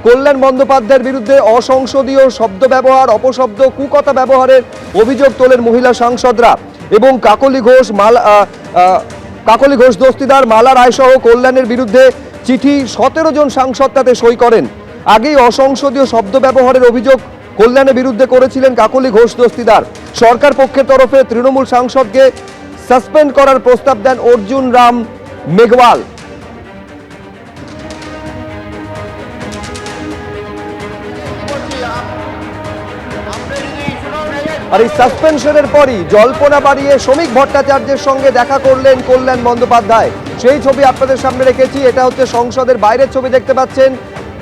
কল্যাণ বন্দ্যোপাধ্যায়ের বিরুদ্ধে অসংসদীয় শব্দ ব্যবহার, অপশব্দ, কুকথা ব্যবহারের অভিযোগ তোলেন মহিলা সাংসদরা এবং কাকলি ঘোষ দস্তিদার, মালা রায় সহ কল্যাণের বিরুদ্ধে চিঠি 17 জন সাংসদ তাতে সই করেন। আগেই অসংসদীয় শব্দ ব্যবহারের অভিযোগ কল্যাণের বিরুদ্ধে করেছিলেন কাকলি ঘোষ দস্তিদার। সরকার পক্ষের তরফে তৃণমূল সাংসদকে সাসপেন্ড করার প্রস্তাব দেন অর্জুন রাম মেঘওয়াল। আর এই সাসপেনশনের পরই জল্পনা বাড়িয়ে শ্রমিক ভট্টাচার্যের সঙ্গে দেখা করলেন কল্যাণ বন্দ্যোপাধ্যায়। সেই ছবি আপনাদের সামনে রেখেছি। এটা হচ্ছে সংসদের বাইরের ছবি, দেখতে পাচ্ছেন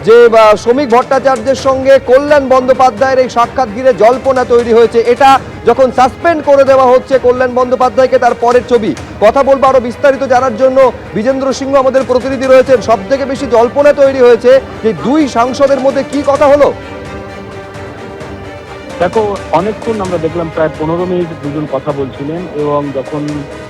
যে শ্রমিক ভট্টাচার্যের সঙ্গে কল্যাণ বন্দ্যোপাধ্যায়ের এই সাক্ষাৎ ঘিরে জল্পনা তৈরি হয়েছে। এটা যখন সাসপেন্ড করে দেওয়া হচ্ছে কল্যাণ বন্দ্যোপাধ্যায়কে, তার পরের ছবি। কথা বলবো আরো বিস্তারিত জানার জন্য বিজেন্দ্র সিংহ আমাদের প্রতিনিধি রয়েছেন। সব থেকে বেশি জল্পনা তৈরি হয়েছে যে দুই সাংসদের মধ্যে কি কথা হলো। দেখো, অনেকক্ষণ আমরা দেখলাম, প্রায় 15 মিনিট দুজন কথা বলছিলেন এবং যখন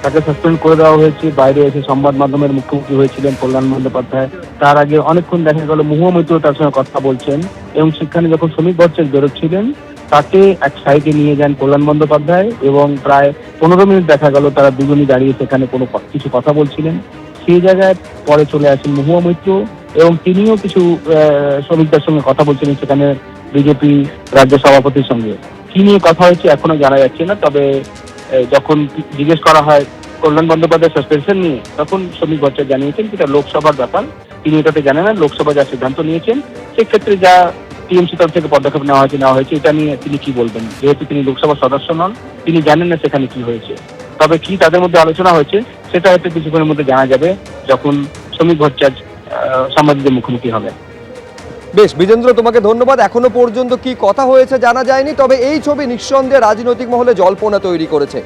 তাকে সাসপেন্ড করে দেওয়া হয়েছে, বাইরে এসে সংবাদ মাধ্যমের মুখোমুখি হয়েছিলেন কল্যাণ বন্দ্যোপাধ্যায়। তার আগে অনেকক্ষণ দেখা গেল মহুয়া মৈত্র তার সঙ্গে কথা বলছেন এবং সেখানে যখন শ্রমিক ভট্টাচার্য বেরোচ্ছিলেন তাকে এক সাইডে নিয়ে যান কল্যাণ বন্দ্যোপাধ্যায় এবং প্রায় 15 মিনিট দেখা গেল তারা দুজনই দাঁড়িয়ে সেখানে কিছু কথা বলছিলেন। সেই জায়গায় পরে চলে আসেন মহুয়া মৈত্র এবং তিনিও কিছু শ্রমিকদের সঙ্গে কথা বলছিলেন সেখানে বিজেপি রাজ্য সভাপতির সঙ্গে। কি নিয়ে কথা হয়েছে এখনো জানা যাচ্ছে না, তবে যখন জিজ্ঞেস করা হয় কল্যাণ বন্দ্যোপাধ্যায় সাসপেনশন নিয়ে, তখন শ্রমিক ভট্টাচার্য জানিয়েছেন এটা লোকসভার ব্যাপার, তিনি এটাতে জানেন না। লোকসভা যা সিদ্ধান্ত নিয়েছেন সেক্ষেত্রে যা টিএমসি তরফ থেকে পদক্ষেপ নেওয়া হয়েছে এটা নিয়ে তিনি কি বলবেন, যেহেতু তিনি লোকসভার সদস্য নন, তিনি জানেন না সেখানে কি হয়েছে। তবে কি তাদের মধ্যে আলোচনা হয়েছে সেটা হয়তো কিছুক্ষণের মধ্যে জানা যাবে যখন শ্রমিক ভট্টাচার্য সাংবাদিকদের মুখোমুখি হবে। বেশ বিজেন্দ্র, তোমাকে ধন্যবাদ। এখনো পর্যন্ত কি কথা হয়েছে জানা যায়নি, তবে এই ছবি নিঃসন্দেহে রাজনৈতিক মহলে জল্পনা তৈরি করেছে।